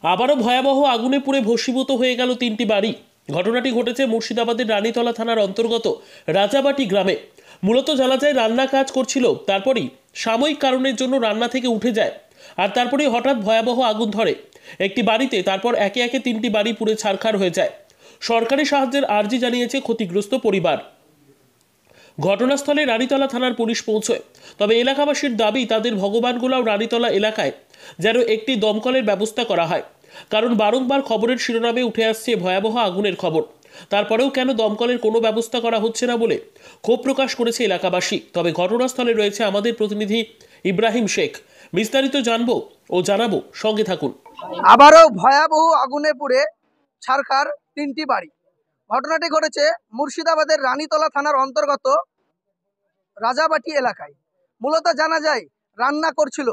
আবারও ভয়াবহ আগুনে পুড়ে ভস্মীভূত হয়ে গেল 3টি বাড়ি। ঘটনাটি ঘটেছে মুর্শিদাবাদের রানীতলা থানার অন্তর্গত রাজাবাটি গ্রামে। মূলত জানা যায় রান্না কাজ করছিল, তারপরই সাময়িক কারণের জন্য রান্না থেকে উঠে যায়, আর তারপরেই হঠাৎ ভয়াবহ আগুন ধরে একটি বাড়িতে। তারপর একে একে 3টি বাড়ি পুড়ে ছারখার হয়ে যায়। সরকারি সাহায্যের আর্জি জানিয়েছে ক্ষতিগ্রস্ত পরিবার। ঘটনাস্থলে রানীতলা থানার পুলিশ পৌঁছয়, তবে এলাকাবাসীর দাবি তাদের ভগবানগোলাও রানীতলা এলাকায় যেন একটি দমকলের ব্যবস্থা করা হয়, কারণ বারংবার খবরের শিরোনামে উঠে আসছে ভয়াবহ আগুনের খবর। তারপরেও কেন দমকলের কোনো ব্যবস্থা করা হচ্ছে না বলে ক্ষোভ প্রকাশ করেছে এলাকাবাসী। তবে ঘটনাস্থলে রয়েছে আমাদের প্রতিনিধি ইব্রাহিম শেখ। বিস্তারিত জানবো ও জানাবো, সঙ্গে থাকুন। আবারও ভয়াবহ আগুনে পুড়ে ছারখার 3টি বাড়ি। ঘটনাটি ঘটেছে মুর্শিদাবাদের রানীতলা থানার অন্তর্গত রাজাবাটি এলাকায়। মূলত জানা যায় রান্না করছিল,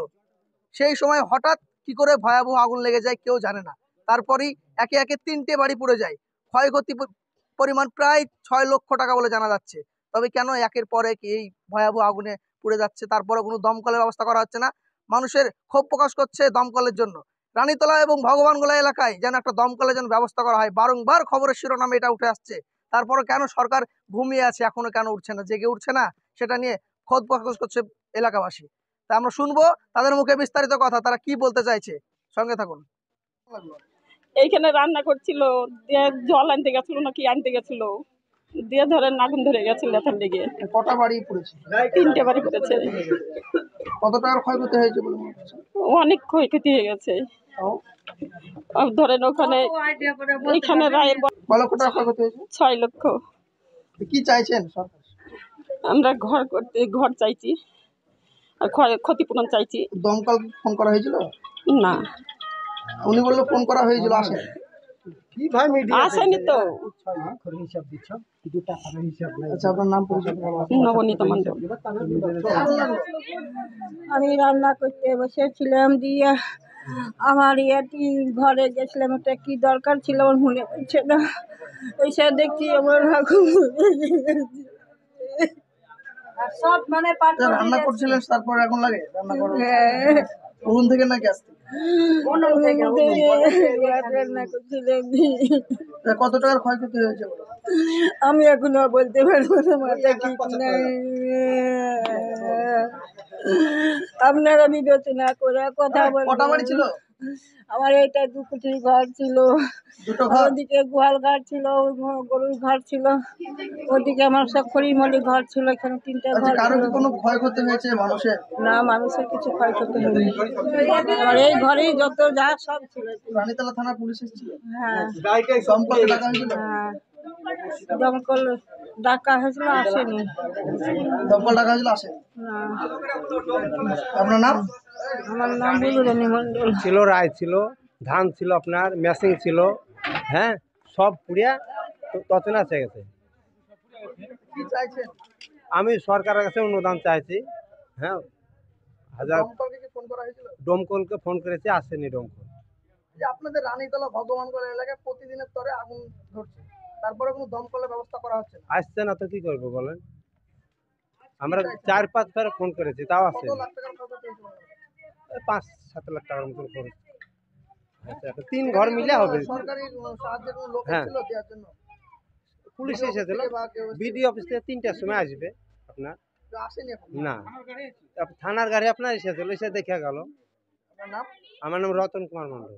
সেই সময় হঠাৎ কি করে ভয়াবহ আগুন লেগে যায় কেউ জানে না। তারপরই একে একে 3টে বাড়ি পুড়ে যায়। ক্ষয়ক্ষতি পরিমাণ প্রায় 6 লক্ষ টাকা বলে জানা যাচ্ছে। তবে কেন একের পর এক এই ভয়াবহ আগুনে পুড়ে যাচ্ছে, তারপরে কোনো দমকলের ব্যবস্থা করা হচ্ছে না? মানুষের ক্ষোভ প্রকাশ করছে দমকলের জন্য। রানীতলা এবং ভগবানগোলা এলাকায় যেন একটা দমকলের যেন ব্যবস্থা করা হয়। বারংবার খবরের শিরোনামে এটা উঠে আসছে। তারপরে কেন সরকার ঘুমিয়ে আছে, এখনো কেন উঠছে না, জেগে উঠছে না, সেটা নিয়ে ক্ষোভ প্রকাশ করছে এলাকাবাসী। তা আমরা শুনবো তাদের মুখে বিস্তারিত কথা, তারা কি বলতে চাইছে। সঙ্গে থাকুন। এইখানে রান্না করছিল, দিয়ে জল আনতে গেছিল নাকি আনতে গেছিল, দিয়ে ধরেন আগুন ধরে গেছিল এখান থেকে। কটা বাড়ি পড়েছে? 3টে বাড়ি পড়েছে। কত টাকার ক্ষয়ক্ষতি হয়েছে বলে মনে হচ্ছে? অনেক ক্ষয়ক্ষতি হয়ে গেছে। ধরেন ওখানে এইখানে রায়ের কত লক্ষ টাকা ক্ষয়ক্ষতি হয়েছে? 6 লক্ষ। কি চাইছেন সরকার? আমরা ঘর চাইছি আর ক্ষতিপূরণ চাইছি। দমকল ফোন করা হয়েছিল? না, উনি বললো ফোন করা হয়েছিল, আসেন। আসেনি তো। আচ্ছা, আপনার নাম পরিচয়? নবনীতা মণ্ডল। আমি রান্না করতে বসেছিলাম, দিয়ে আমার ঘরে গেছিলাম, একটা কি দরকার ছিল আমার মনে পড়ছে না। এসে দেখছি আমার সব মানে রান্না করছিলেন, তারপর এখন লাগে রান্না করা? হ্যাঁ, উনুন থেকে নাকি আসতে? রান্না করছিলাম। কত টাকার ক্ষয়ক্ষতি হয়েছে বলো? আমি এখনো বলতে পারবো না, মাথা ঠিক নাই। আপনারা বিবেচনা করে কথা বলবেন। কটা বাড়ি ছিল? আমার এইটা 2 কুঠির ঘর ছিল, ওদিকে গোয়াল ঘর ছিল, গরুর ঘর ছিল, ওদিকে আমার সব খড়িমলি ঘর ছিল, এখানে 3টা ঘর কারো ছিল। কি কোনো ক্ষয়ক্ষতি হয়েছে মানুষের? না, মানুষের কিছু ক্ষয়ক্ষতি হয়নি। আমার এই ঘরেই যত যা সব ছিল। রানীতলা থানা পুলিশ এসেছিল? হ্যাঁ, দমকল ডাকা হয়েছিল? হ্যাঁ, দমকল ডাকা হয়েছিল, আসেনি। দমকল ডাকা হয়েছিল, আসেনি। না। আপনার নাম? আমার নাম বুলুরানী মণ্ডল। ছিল, রায় ছিল, ধান ছিল, আপনার মেশিন ছিল, হ্যাঁ, সব পুড়িয়া তছনছ হয়ে গেছে। কি চাইছেন? আমি সরকারের কাছে অনুদান চাইছি। হ্যাঁ, দমকলকে কি ফোন করা হয়েছিল? দমকলকে ফোন করেছি, আসেনি দমকল। যে আপনাদের রানীতলা ভগবানগোলা এলাকায় প্রতিদিনের তরে আগুন ধরছে, তারপরে কোনো দমকলের ব্যবস্থা করা হচ্ছে না? আসছে না তো কি করবো বলেন? আমরা 4-5 বার ফোন করেছি, তাও আসে। কত লাখ টাকার ক্ষয়ক্ষতি হয়েছে বলে? 5-7 লাখ টাকার মতো খরচ। আচ্ছা, 3 ঘর মিলে হবে। সরকারি সাহায্যের কোনো লোক হ্যাঁ, ছিল দেওয়ার জন্য? পুলিশ এসেছিল, বিডি অফিস থেকে 3টার সময় আসবে আপনার। আসেনি এখন? না, থানার গাড়ি আপনার এসেছিল, এসে দেখে গেল। আপনার নাম? আমার নাম রতন কুমার মণ্ডল।